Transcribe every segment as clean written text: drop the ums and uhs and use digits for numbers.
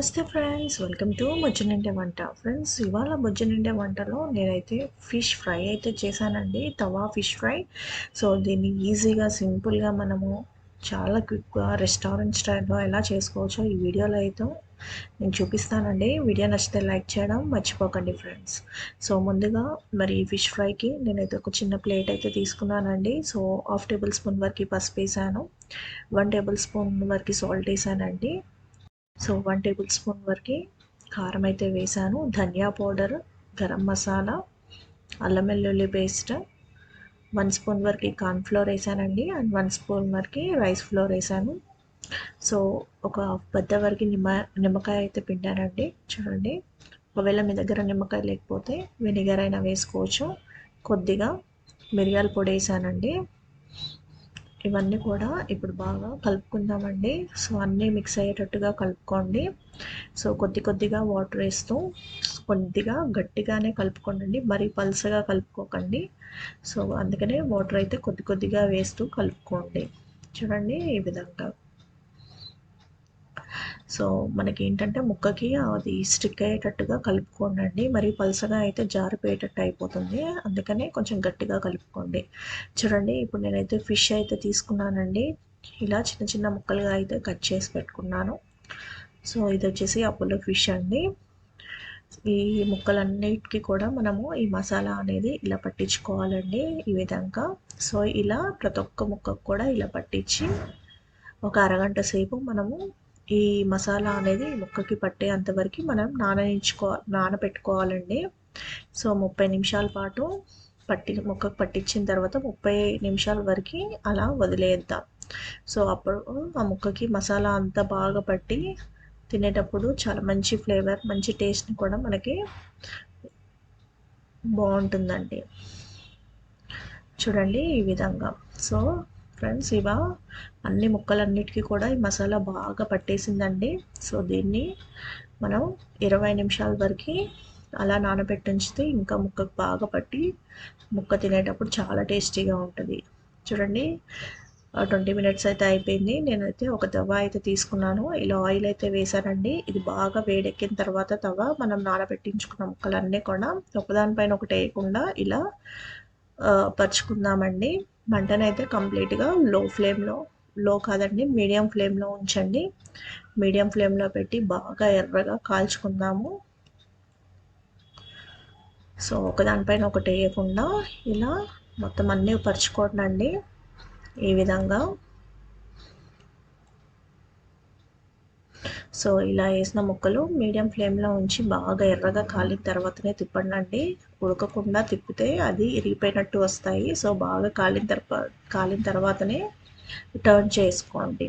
నమస్తే friends, welcome to బొజ్జనింటే వంట. Friends, ఇవాళ బొజ్జనింటే వంటలో నేనైతే ఫిష్ ఫ్రై అయితే చేశానండి. తవా ఫిష్ ఫ్రై. సో దీన్ని ఈజీగా సింపుల్గా మనము చాలా క్విక్గా రెస్టారెంట్ స్టైల్లో ఎలా చేసుకోవచ్చో ఈ వీడియోలో అయితే నేను చూపిస్తానండి. వీడియో నచ్చితే లైక్ చేయడం మర్చిపోకండి ఫ్రెండ్స్. సో ముందుగా మరి ఫిష్ ఫ్రైకి నేనైతే ఒక చిన్న ప్లేట్ అయితే తీసుకున్నానండి. సో 1/2 టేబుల్ స్పూన్ వరకు పసుపు వేసాను, 1 టేబుల్ స్పూన్ వరకు సాల్ట్ వేసానండి. సో 1 టేబుల్ స్పూన్ వరకు కారం అయితే వేసాను, ధనియా పౌడర్, గరం మసాలా, అల్లం వెల్లుల్లి పేస్ట్, 1 స్పూన్ వరకు కార్న్ఫ్లోర్ వేసానండి అండ్ 1 స్పూన్ వరకు రైస్ ఫ్లోర్ వేసాను. సో ఒక పెద్ద వరకు నిమ్మకాయ అయితే పిండానండి. చూడండి, ఒకవేళ మీ దగ్గర నిమ్మకాయ లేకపోతే వెనిగర్ అయినా వేసుకోవచ్చు. కొద్దిగా మిరియాల పొడి వేసానండి. ఇవన్నీ కూడా ఇప్పుడు బాగా కలుపుకుందామండి. సో అన్నీ మిక్స్ అయ్యేటట్టుగా కలుపుకోండి. సో కొద్దిగా వాటర్ వేస్తూ కొద్దిగా గట్టిగానే కలుపుకోండి, మరీ పల్చగా కలుపుకోకండి. సో అందుకనే వాటర్ అయితే కొద్దిగా వేస్తూ కలుపుకోండి. చూడండి, ఈ విధంగా. సో మనకి ఏంటంటే ముక్కకి అది స్టిక్ అయ్యేటట్టుగా కలుపుకోండి. మరి పలుసగా అయితే జారిపోయేటట్టు అయిపోతుంది, అందుకనే కొంచెం గట్టిగా కలుపుకోండి. చూడండి, ఇప్పుడు నేనైతే ఫిష్ అయితే తీసుకున్నానండి. ఇలా చిన్న చిన్న ముక్కలుగా అయితే కట్ చేసి పెట్టుకున్నాను. సో ఇది వచ్చేసి అపోలో ఫిష్ అండి. ఈ ముక్కలన్నిటికీ కూడా మనము ఈ మసాలా అనేది ఇలా పట్టించుకోవాలండి, ఈ విధంగా. సో ఇలా ప్రతి ఒక్క ముక్కకు కూడా ఇలా పట్టించి ఒక అరగంట సేపు మనము ఈ మసాలా అనేది ముక్కకి పట్టేంతవరకు మనం నానబెట్టుకోవాలండి. సో 30 నిమిషాల పాటు ముక్కకు పట్టించిన తర్వాత 30 నిమిషాల వరకు అలా వదిలేద్దాం. సో అప్పుడు ఆ ముక్కకి మసాలా అంతా బాగా పట్టి తినేటప్పుడు చాలా మంచి ఫ్లేవర్, మంచి టేస్ట్ కూడా మనకి బాగుంటుందండి. చూడండి, ఈ విధంగా. సో ఫ్రెండ్స్, ఇవా అన్ని ముక్కలన్నిటికీ కూడా ఈ మసాలా బాగా పట్టేసిందండి. సో దీన్ని మనం 20 నిమిషాల వరకు అలా నానబెట్టించితే ఇంకా ముక్కకు బాగా పట్టి ముక్క తినేటప్పుడు చాలా టేస్టీగా ఉంటుంది. చూడండి, 20 మినిట్స్ అయితే అయిపోయింది. నేనైతే ఒక తవ అయితే తీసుకున్నాను. ఇలా ఆయిల్ అయితే వేసానండి. ఇది బాగా వేడెక్కిన తర్వాత తవ మనం నానబెట్టించుకున్న ముక్కలన్నీ కూడా ఒకదానిపైన ఒకటి వేయకుండా ఇలా పరుచుకుందామండి. మంటనైతే కంప్లీట్గా లో కాదండి, మీడియం ఫ్లేమ్లో ఉంచండి. మీడియం ఫ్లేమ్లో పెట్టి బాగా ఎర్రగా కాల్చుకుందాము. సో ఒకదానిపైన ఒకటి వేయకుండా ఇలా మొత్తం అన్నీ పరుచుకోండి, ఈ విధంగా. సో ఇలా వేసిన ముక్కలు మీడియం ఫ్లేమ్లో ఉంచి బాగా ఎర్రగా కాలిన తర్వాతనే తిప్పండి. ఉడకకుండా తిప్పితే అది ఇరిగిపోయినట్టు వస్తాయి. సో బాగా కాలిన తర్వాతనే టర్న్ చేసుకోండి.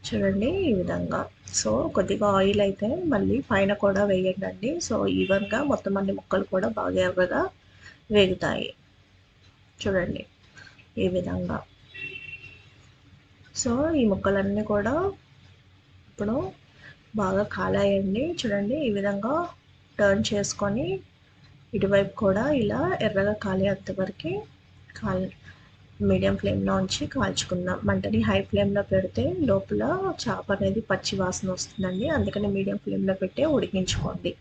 చూడండి, ఈ విధంగా. సో కొద్దిగా ఆయిల్ అయితే మళ్ళీ పైన కూడా వేయండి. సో ఈవెన్గా మొత్తం అన్ని ముక్కలు కూడా బాగా ఎర్రగా వేగుతాయి. చూడండి, ఈ విధంగా. సో ఈ ముక్కలన్నీ కూడా ఇప్పుడు బాగా కాలాయండి. చూడండి, ఈ విధంగా టర్న్ చేసుకొని ఇటువైపు కూడా ఇలా ఎర్రగా కాలేంతవరకు మీడియం ఫ్లేమ్లో ఉంచి కాల్చుకుందాం. మంటని హై ఫ్లేమ్లో పెడితే లోపల చేప అనేది పచ్చి వాసన వస్తుందండి, అందుకని మీడియం ఫ్లేమ్లో పెట్టే ఉడికించుకోండి.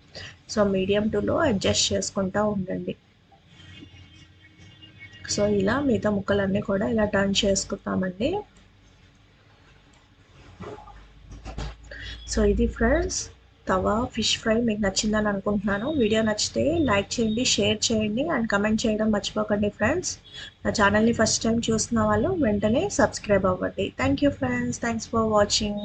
So medium to low adjust చేసుకుంటూ ఉండండి. సో ఇలా మిగతా ముక్కలన్నీ కూడా ఇలా టర్న్ చేసుకుంటామండి. సో ఇది ఫ్రెండ్స్, తవా ఫిష్ ఫ్రై మీకు నచ్చిందని అనుకుంటున్నాను. వీడియో నచ్చితే లైక్ చేయండి, షేర్ చేయండి అండ్ కమెంట్ చేయడం మర్చిపోకండి ఫ్రెండ్స్. నా ఛానల్ని ఫస్ట్ టైం చూస్తున్న వాళ్ళు వెంటనే సబ్స్క్రైబ్ అవ్వండి. Thank you friends, thanks for watching.